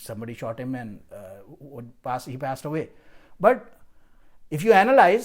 somebody shot him and he passed away. But if you analyze,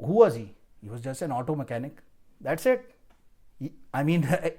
who was he? He was just an auto mechanic. That's it. I mean,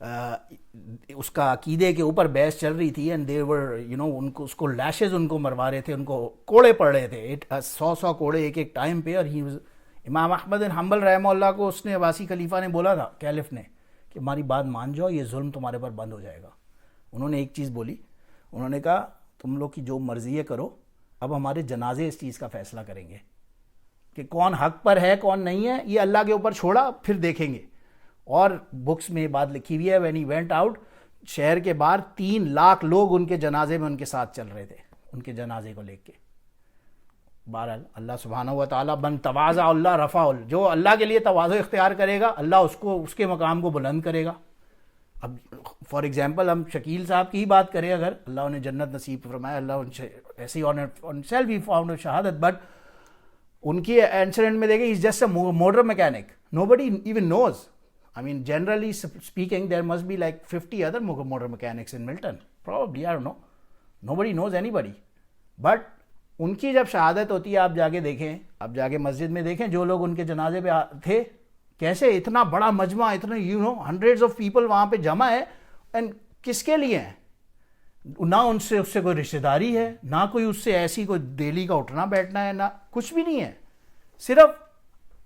اس کا عقیدے کے اوپر بحث چل رہی تھی اینڈ دے ور ان کو اس کو لیشز ان کو مروا رہے تھے, ان کو کوڑے پڑ رہے تھے, 100 کوڑے ایک ٹائم پہ. اور امام احمد بن حنبل رحمہ اللہ کو اس نے عباسی خلیفہ نے بولا تھا, کیلف نے, کہ ہماری بات مان جاؤ, یہ ظلم تمہارے پر بند ہو جائے گا. انہوں نے ایک چیز بولی, انہوں نے کہا تم لوگ کی جو مرضی ہے کرو, اب ہمارے جنازے اس چیز کا فیصلہ کریں گے کہ کون حق پر ہے کون نہیں ہے, یہ اللہ کے اوپر چھوڑا, پھر دیکھیں گے. اور بکس میں یہ بات لکھی ہوئی ہے, وین ہی وینٹ آؤٹ, شہر کے باہر 3 لاکھ لوگ ان کے جنازے میں ان کے ساتھ چل رہے تھے, ان کے جنازے کو لے کے. بہرحال اللہ سبحانہ و تعالیٰ من تواضع اللہ رفع, جو اللہ کے لیے تواضع اختیار کرے گا اللہ اس کو اس کے مقام کو بلند کرے گا. اب فار ایگزامپل ہم شکیل صاحب کی ہی بات کریں, اگر اللہ انہیں جنت نصیب فرمائے, اللہ ان سے ایسی آن سیلف ہی فاؤنڈ شہادت, بٹ ان کی انسیڈنٹ میں دیکھیں is just a motor mechanic, nobody even knows. I mean, generally speaking, there must be like 50 other motor mechanics in Milton. Probably, I don't know. Nobody knows anybody. But ان کی جب شہادت ہوتی ہے, آپ جا کے دیکھیں, آپ جا کے مسجد میں دیکھیں جو لوگ ان کے جنازے پہ تھے, کیسے اتنا بڑا مجمع, اتنے hundreds of people وہاں پہ جمع ہے, اینڈ کس کے لیے ہیں؟ نہ ان سے اس سے کوئی رشتہ داری ہے, نہ کوئی اس سے ایسی کوئی ڈیلی کا اٹھنا بیٹھنا ہے, نہ کچھ بھی نہیں ہے. صرف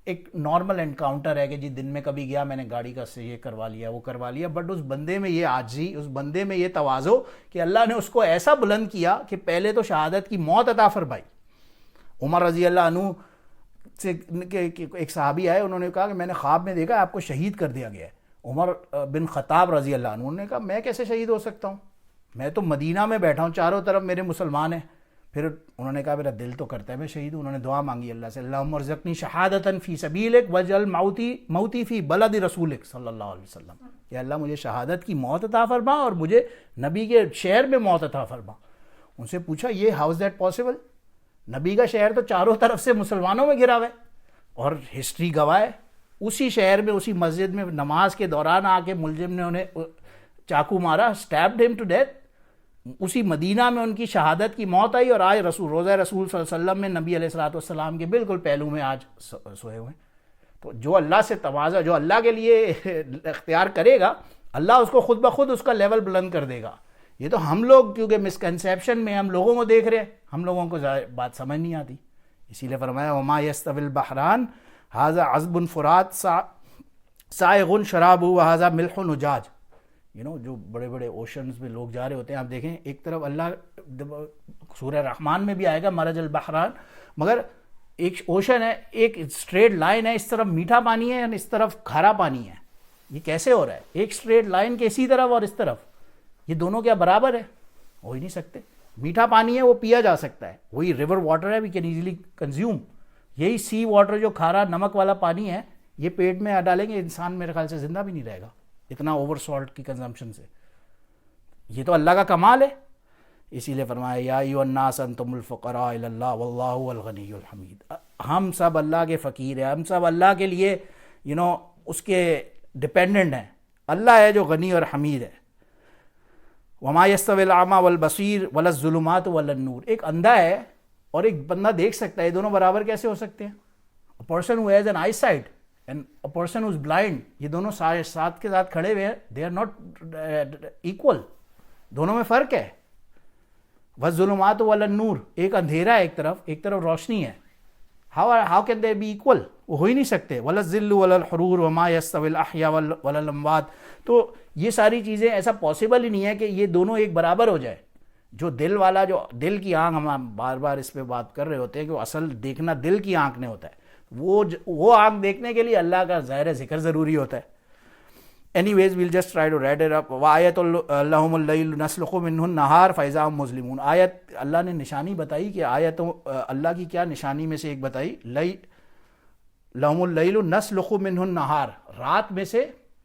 ایک نارمل انکاؤنٹر ہے کہ جی دن میں کبھی گیا, میں نے گاڑی کا سے یہ کروا لیا وہ کروا لیا. بٹ اس بندے میں یہ عاجزی, اس بندے میں یہ تواضع کہ اللہ نے اس کو ایسا بلند کیا کہ پہلے تو شہادت کی موت عطا فرمائی. عمر رضی اللہ عنہ سے ایک صحابی آئے, انہوں نے کہا کہ میں نے خواب میں دیکھا آپ کو شہید کر دیا گیا ہے. عمر بن خطاب رضی اللہ عنہ نے کہا میں کیسے شہید ہو سکتا ہوں, میں تو مدینہ میں بیٹھا ہوں, چاروں طرف میرے مسلمان ہیں. پھر انہوں نے کہا میرا دل تو کرتا ہے میں شہید ہوں. انہوں نے دعا مانگی اللہ سے, اللہم ارزقنی شہادتاً فی سبیلک وجعل موتی فی بلد رسولک صلی اللہ علیہ وسلم, کہ اللہ مجھے شہادت کی موت عطا فرما اور مجھے نبی کے شہر میں موت عطا فرما. ان سے پوچھا یہ ہاؤ از دیٹ پاسبل, نبی کا شہر تو چاروں طرف سے مسلمانوں میں گھرا ہوا ہے, اور ہسٹری گواہ ہے اسی شہر میں اسی مسجد میں نماز کے دوران آ کے ملزم نے انہیں چاقو مارا, اسٹیپڈ ہم ٹو ڈیتھ. اسی مدینہ میں ان کی شہادت کی موت آئی, اور آج روضہ رسول صلی اللہ علیہ وسلم میں نبی علیہ الصلوۃ والسلام کے بالکل پہلو میں آج سوئے ہوئے ہیں. تو جو اللہ سے تواضع, جو اللہ کے لیے اختیار کرے گا, اللہ اس کو خود بخود اس کا لیول بلند کر دے گا. یہ تو ہم لوگ کیونکہ مسکنسیپشن میں ہم لوگوں کو دیکھ رہے ہیں, ہم لوگوں کو بات سمجھ نہیں آتی. اسی لیے فرمایا وما یستوی البحران ھذا عذب فرات سائغ شرابہ وھذا ملح اجاج. جو بڑے بڑے اوشنز میں لوگ جا رہے ہوتے ہیں, آپ دیکھیں ایک طرف اللہ سورہ رحمان میں بھی آئے گا مرج البحران, مگر ایک اوشن ہے, ایک اسٹریٹ لائن ہے, اس طرف میٹھا پانی ہے اور اس طرف کھارا پانی ہے. یہ کیسے ہو رہا ہے؟ ایک اسٹریٹ لائن کے اسی طرف اور اس طرف, یہ دونوں کیا برابر ہے؟ ہو ہی نہیں سکتے. میٹھا پانی ہے وہ پیا جا سکتا ہے, وہی ریور واٹر ہے, وی کین ایزیلی کنزیوم. یہی سی واٹر جو کھارا نمک والا پانی ہے, یہ پیٹ میں ڈالیں گے انسان میرے خیال سے زندہ بھی نہیں رہے گا اتنا اوور سالٹ کی کنزمپشن سے. یہ تو اللہ کا کمال ہے. اسی لیے فرمایا یا ایھا الناس انتم الفقراء الی اللہ واللہ هو الغنی الحمید. ہم سب اللہ کے فقیر ہیں, ہم سب اللہ کے لیے اس کے ڈپینڈنٹ ہیں. اللہ ہے جو غنی اور حمید ہے. وما یستوی الاعمی والبصیر ولا الظلمات ولا النور. ایک اندھا ہے اور ایک بندہ دیکھ سکتا ہے, یہ دونوں برابر کیسے ہو سکتے ہیں؟ A person who has an eyesight and a person who is blind, یہ دونوں ساتھ کے ساتھ کھڑے ہوئے ہیں, they are not equal, دونوں میں فرق ہے. والظلمات والنور, ایک اندھیرا ہے ایک طرف روشنی ہے. how can they be equal? وہ ہو ہی نہیں سکتے. ولا الظل ولا الحرور وما یستوی الاحیاء ولا الاموات. تو یہ ساری چیزیں ایسا پاسبل ہی نہیں ہے کہ یہ دونوں ایک برابر ہو جائے. جو دل والا, جو دل کی آنکھ, ہم بار بار اس پہ بات کر رہے ہوتے ہیں کہ اصل دیکھنا دل کی آنکھ نے ہوتا ہے, وہ آنکھ دیکھنے کے لیے اللہ کا ظاہر ذکر ضروری ہوتا ہے. Anyways, we'll just try to write it up. وَآیَةٌ لَهُمُ اللَّيْلُ نَسْلُخُ مِنْهُ النَّهَارَ فَإِذَا هُمْ مُظْلِمُونَ. آیت اللہ نے نشانی بتائی کہ آیتوں اللہ کی کیا نشانی میں سے ایک بتائی. لَهُمُ اللَّيْلُ نَسْلُخُ مِنْهُ النَّهَارَ, رات میں سے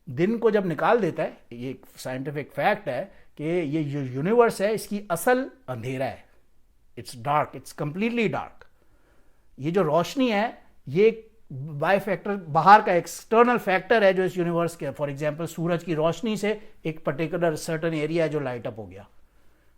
دن کو جب نکال دیتا ہے. یہ ایک سائنٹیفک فیکٹ ہے کہ یہ جو یونیورس ہے اس کی اصل اندھیرا ہے. It's dark, it's completely dark. یہ جو روشنی ہے یہ بائی فیکٹر باہر کا ایکسٹرنل فیکٹر ہے جو اس یونیورس کے. فار ایگزامپل سورج کی روشنی سے ایک پرٹیکولر سرٹن ایریا ہے جو لائٹ اپ ہو گیا.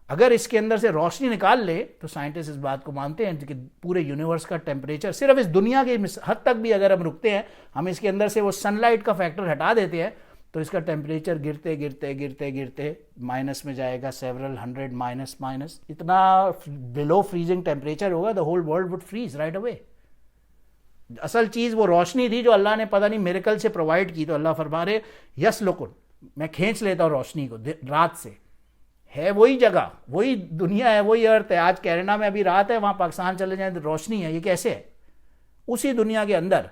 اگر اس کے اندر سے روشنی نکال لے تو سائنٹسٹ اس بات کو مانتے ہیں کہ پورے یونیورس کا ٹیمپریچر صرف اس دنیا کے حد تک بھی اگر ہم رکتے ہیں, ہم اس کے اندر سے وہ سن لائٹ کا فیکٹر ہٹا دیتے ہیں, تو اس کا ٹیمپریچر گرتے گرتے گرتے گرتے مائنس میں جائے گا، سیورل ہنڈریڈ مائنس مائنس، اتنا بلو فریزنگ ٹیمپریچر ہوگا، the whole world would freeze right away. اصل چیز وہ روشنی تھی جو اللہ نے پتہ نہیں میریکل سے پرووائڈ کی. تو اللہ فرما رہے یس لکن، میں کھینچ لیتا ہوں روشنی کو رات سے. ہے وہی جگہ، وہی دنیا ہے، وہی ارتھ ہے. آج کینیڈا میں ابھی رات ہے، وہاں پاکستان چلے جائیں تو روشنی ہے. یہ کیسے ہے؟ اسی دنیا کے اندر.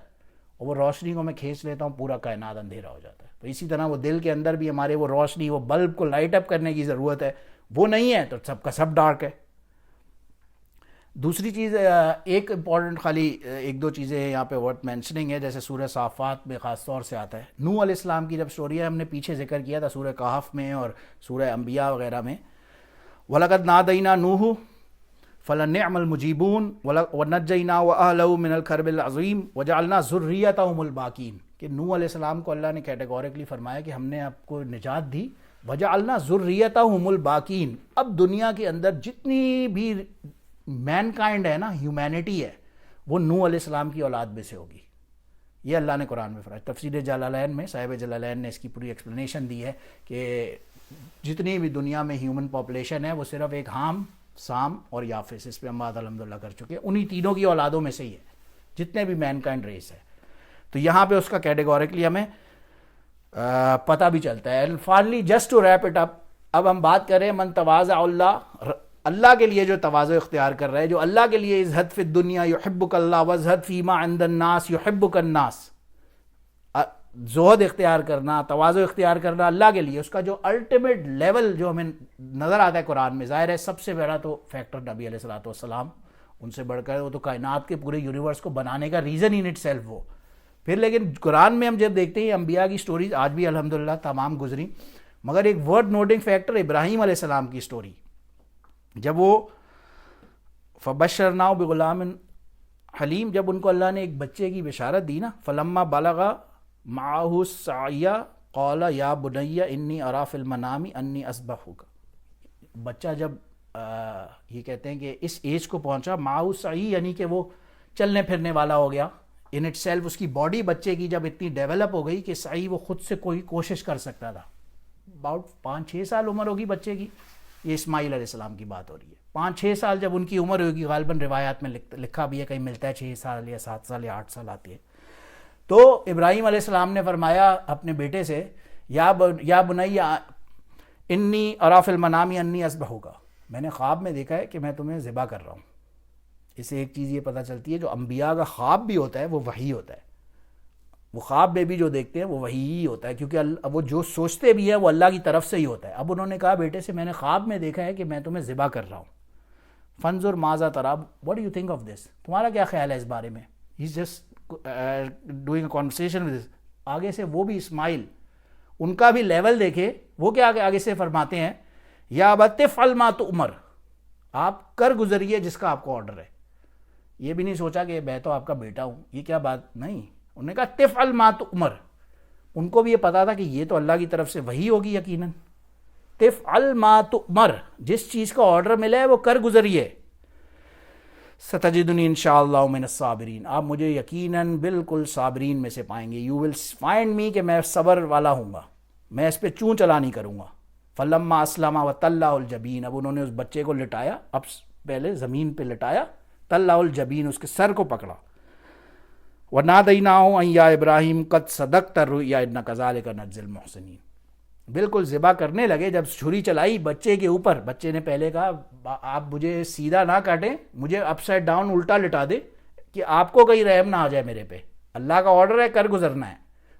اور وہ روشنی کو میں کھینچ لیتا ہوں، پورا کائنات اندھیرا ہو جاتا ہے. تو اسی طرح وہ دل کے اندر بھی ہمارے وہ روشنی، وہ بلب کو لائٹ اپ کرنے کی ضرورت ہے. وہ نہیں ہے تو سب کا سب ڈارک ہے. دوسری چیز ایک امپورٹنٹ، خالی ایک دو چیزیں یہاں پہ ورتھ مینشننگ ہے. جیسے سورہ صافات میں خاص طور سے آتا ہے نوح علیہ السلام کی جب سٹوری ہے، ہم نے پیچھے ذکر کیا تھا سورہ کہف میں اور سورہ انبیاء وغیرہ میں. وَلَقَدْ نَادَيْنَا نُوحُ فَلَنِعْمَ الْمُجِيبُونَ وَنَجَّيْنَاهُ وَأَهْلَهُ مِنَ الْكَرْبِ الْعَظِيمِ وَجَعَلْنَا ذُرِّيَّتَهُمُ الْبَاقِينَ. کہ نوح علیہ السلام کو اللہ نے کیٹیگورکلی فرمایا کہ ہم نے آپ کو نجات دی. وَجَعَلْنَا ذُرِّيَّتَهُمُ الْبَاقِينَ. اب دنیا کے اندر جتنی بھی مین کائنڈ ہے نا، ہیومینٹی ہے، وہ نوح علیہ السلام کی اولاد میں سے ہوگی. یہ اللہ نے قرآن میں فرمایا. تفسیر جلالین میں صاحب جلالین نے اس کی پوری ایکسپلینیشن دی ہے کہ جتنی بھی دنیا میں ہیومن پاپولیشن ہے وہ صرف ایک حام، سام اور یافس، اس پہ ہم بات الحمدللہ کر چکے ہیں، انہی تینوں کی اولادوں میں سے ہی ہے جتنے بھی مین کائنڈ ریس ہے. تو یہاں پہ اس کا کیٹیگورکلی ہمیں پتہ بھی چلتا ہے. Finally just to wrap it up, اب ہم بات کریں من تواضع اللہ، اللہ کے لیے جو تواضع اختیار کر رہا ہے، جو اللہ کے لیے ازہد فی الدنیا یحبک اللہ وازہد فیما عند الناس یحبک الناس، زہد اختیار کرنا، تواضع اختیار کرنا اللہ کے لیے، اس کا جو الٹیمیٹ لیول جو ہمیں نظر آتا ہے قرآن میں، ظاہر ہے سب سے بڑا تو فیکٹر نبی علیہ الصلوۃ والسلام، ان سے بڑھ کر وہ تو کائنات کے پورے یونیورس کو بنانے کا ریزن ان اٹ سیلف وہ. پھر لیکن قرآن میں ہم جب دیکھتے ہیں انبیاء کی سٹوریز آج بھی الحمدللہ تمام گزری، مگر ایک ورڈ نوٹنگ فیکٹر ابراہیم علیہ السلام کی سٹوری، جب وہ فبشرناہ بغلام حلیم، جب ان کو اللہ نے ایک بچے کی بشارت دی نا، فلما بلغ معہ السعی قال یا بنی انی اری فی المنام انی اذبحک. بچہ جب یہ کہتے ہیں کہ اس ایج کو پہنچا، معہ السعی یعنی کہ وہ چلنے پھرنے والا ہو گیا، ان اٹ سیلف اس کی باڈی بچے کی جب اتنی ڈیولپ ہو گئی کہ سعی وہ خود سے کوئی کوشش کر سکتا تھا. اباؤٹ 5-6 سال عمر ہوگی بچے کی، یہ اسماعیل علیہ السلام کی بات ہو رہی ہے. 5-6 سال جب ان کی عمر ہوگی، غالباً روایات میں لکھا بھی ہے، کہیں ملتا ہے 6 سال یا 7 سال یا 8 سال آتی ہے. تو ابراہیم علیہ السلام نے فرمایا اپنے بیٹے سے، یا بنی انی اری فی المنام انی اذبحک، میں نے خواب میں دیکھا ہے کہ میں تمہیں ذبح کر رہا ہوں. اس سے ایک چیز یہ پتہ چلتی ہے، جو انبیاء کا خواب بھی ہوتا ہے وہ وحی ہوتا ہے. وہ خواب میں بھی جو دیکھتے ہیں وہ وحی ہی ہوتا ہے، کیونکہ وہ جو سوچتے بھی ہیں وہ اللہ کی طرف سے ہی ہوتا ہے. اب انہوں نے کہا بیٹے سے میں نے خواب میں دیکھا ہے کہ میں تمہیں ذبح کر رہا ہوں. فانظر ماذا تری، what do you think of this, تمہارا کیا خیال ہے اس بارے میں. He is just doing a conversation with. آگے سے وہ بھی اسماعیل، ان کا بھی لیول دیکھے، وہ کیا آگے سے فرماتے ہیں، یا ابت افعل ما تؤمر، آپ کر گزریے جس کا آپ کو آرڈر ہے. یہ بھی نہیں سوچا کہ میں تو آپ کا بیٹا ہوں، یہ کیا بات، نہیں. انہوں نے کہا تفعل ما تؤمر. ان کو بھی یہ پتا تھا کہ یہ تو اللہ کی طرف سے وحی ہوگی یقیناً. تفعل ما تؤمر، جس چیز کا آرڈر ملا ہے وہ کر گزریے. ستجدنی انشاءاللہ من الصابرین، آپ مجھے یقیناً بالکل صابرین میں سے پائیں گے. یو ول فائنڈ می، کہ میں صبر والا ہوں گا، میں اس پہ چون چلا نہیں کروں گا. فلما اسلم وتلہ الجبین، اب انہوں نے اس بچے کو لٹایا، اب پہلے زمین پہ لٹایا، تلہ الجبین اس کے سر کو پکڑا. وَنَادَيْنَاهُ أَن يَا إِبْرَاهِيمُ قَدْ صَدَقْتَ الرُّؤْيَا إِنَّا كَذَلِكَ نَجْزِي الْمُحْسِنِينَ. بالکل ذبح کرنے لگے، جب چھری چلائی بچے کے اوپر، بچے نے پہلے کہا آپ مجھے سیدھا نہ کاٹیں، مجھے اپ سائڈ ڈاؤن الٹا لٹا دے کہ آپ کو کہیں رحم نہ آ جائے میرے پہ، اللہ کا آرڈر ہے، کر گزرنا ہے.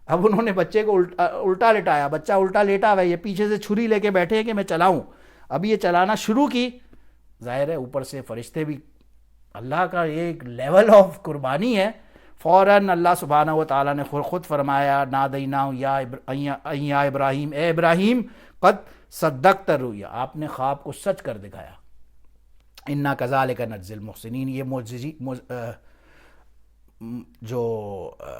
اب انہوں نے بچے کو الٹا لٹایا، بچہ الٹا لیٹا ہوا ہے، یہ پیچھے سے چھری لے کے بیٹھے ہیں کہ میں چلاؤں. اب یہ چلانا شروع کی، ظاہر ہے اوپر سے فرشتے بھی، اللہ کا ایک لیول آف قربانی ہے. فوراً اللہ سبحانہ و تعالیٰ نے خود فرمایا، نادیناہ یا ابراہیم، اے ابراہیم قد صدقت الرؤیا، آپ نے خواب کو سچ کر دکھایا. انا کذالک نجزی المحسنین، یہ جو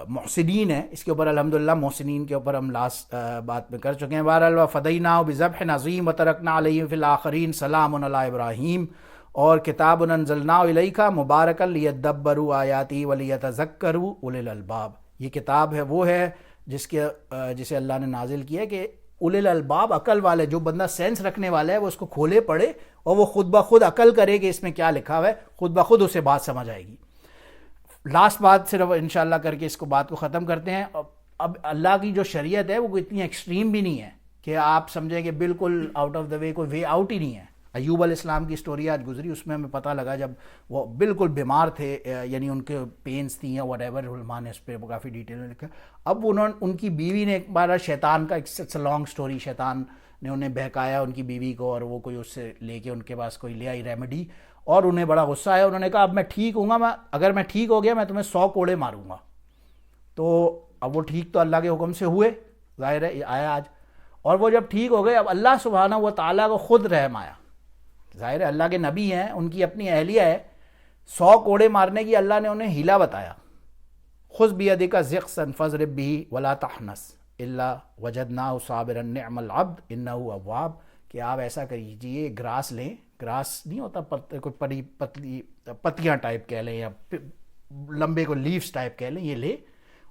محسنین ہے، اس کے اوپر الحمدللہ محسنین کے اوپر ہم لاسٹ بات میں کر چکے ہیں. بہرحال وفدیناہ بذبح عظیم وترکنا علیہ فی الآخرین سلام علی ابراہیم. اور کتاب انزلناہ الیک مبارکا لیدبروا آیاتہ ولیتذکروا اولو الالباب، یہ کتاب ہے وہ ہے جسے اللہ نے نازل کیا کہ اولل الالباب، عقل والے، جو بندہ سینس رکھنے والا ہے وہ اس کو کھولے پڑھے اور وہ خود بخود عقل کرے کہ اس میں کیا لکھا ہوا ہے، خود بخود اسے بات سمجھ آئے گی۔ لاسٹ بات صرف انشاءاللہ کر کے اس کو بات کو ختم کرتے ہیں۔ اب اللہ کی جو شریعت ہے وہ کوئی اتنی ایکسٹریم بھی نہیں ہے کہ آپ سمجھیں کہ بالکل آؤٹ آف دا وے، کوئی وے آؤٹ ہی نہیں ہے۔ ایوب علیہ السلام کی سٹوری آج گزری، اس میں ہمیں پتہ لگا جب وہ بالکل بیمار تھے، یعنی ان کے پینس تھیں یا وٹ ایور، علماء نے اس پہ کافی ڈیٹیل میں لکھا۔ اب ان کی بیوی نے ایک بار شیطان کا، ایک لانگ سٹوری، شیطان نے انہیں بہکایا ان کی بیوی کو، اور وہ کوئی اس سے لے کے ان کے پاس کوئی لے آئی ریمیڈی، اور انہیں بڑا غصہ آیا۔ انہوں نے کہا اب میں ٹھیک ہوں گا، اگر میں ٹھیک ہو گیا میں تمہیں 100 کوڑے ماروں گا۔ تو اب وہ ٹھیک تو اللہ کے حکم سے ہوئے، ظاہر ہے آیا آج، اور وہ جب ٹھیک ہو گئے اب اللہ سبحانہ و تعالیٰ کو خود رحم آیا۔ ظاہر ہے اللہ کے نبی ہیں، ان کی اپنی اہلیہ ہے، 100 کوڑے مارنے کی اللہ نے انہیں ہیلا بتایا۔ خذ بیدک ضغثا فاضرب بہ ولا تحنث الا وجدناہ صابرا نعم العبد انہ اواب، کہ آپ ایسا کیجئے، گراس لیں، گراس نہیں ہوتا کوئی بڑی پتلی پتیاں ٹائپ کہہ لیں یا لمبے کو لیوس ٹائپ کہہ لیں، یہ لے۔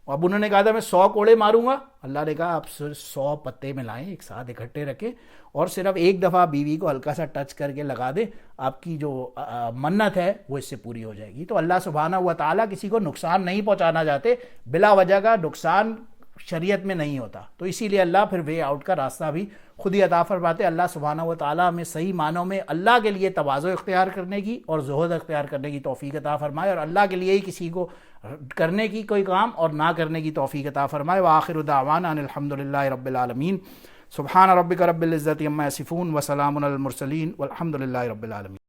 اب انہوں نے کہا تھا میں 100 کوڑے ماروں گا، اللہ نے کہا آپ 100 پتے میں لائیں، ایک ساتھ اکٹھے رکھیں، اور صرف ایک دفعہ بیوی کو ہلکا سا ٹچ کر کے لگا دیں، آپ کی جو منت ہے وہ اس سے پوری ہو جائے گی۔ تو اللہ سبحانہ و تعالیٰ کسی کو نقصان نہیں پہنچانا چاہتے، بلا وجہ کا نقصان شریعت میں نہیں ہوتا، تو اسی لیے اللہ پھر وے آؤٹ کا راستہ بھی خود ہی عطا فرماتے۔ اللہ سبحانہ و تعالیٰ ہمیں صحیح معنوں میں اللہ کے لیے تواضع اختیار کرنے کی اور زہد اختیار کرنے کی توفیق عطا فرمائے، اور اللہ کے لیے ہی کسی کو کرنے کی کوئی کام اور نہ کرنے کی توفیق عطا فرمائے۔ وآخر دعوانا ان الحمدللہ رب العالمین۔ سبحان ربک رب العزت عما یصفون وسلام علی المرسلین والحمدللہ رب العالمین۔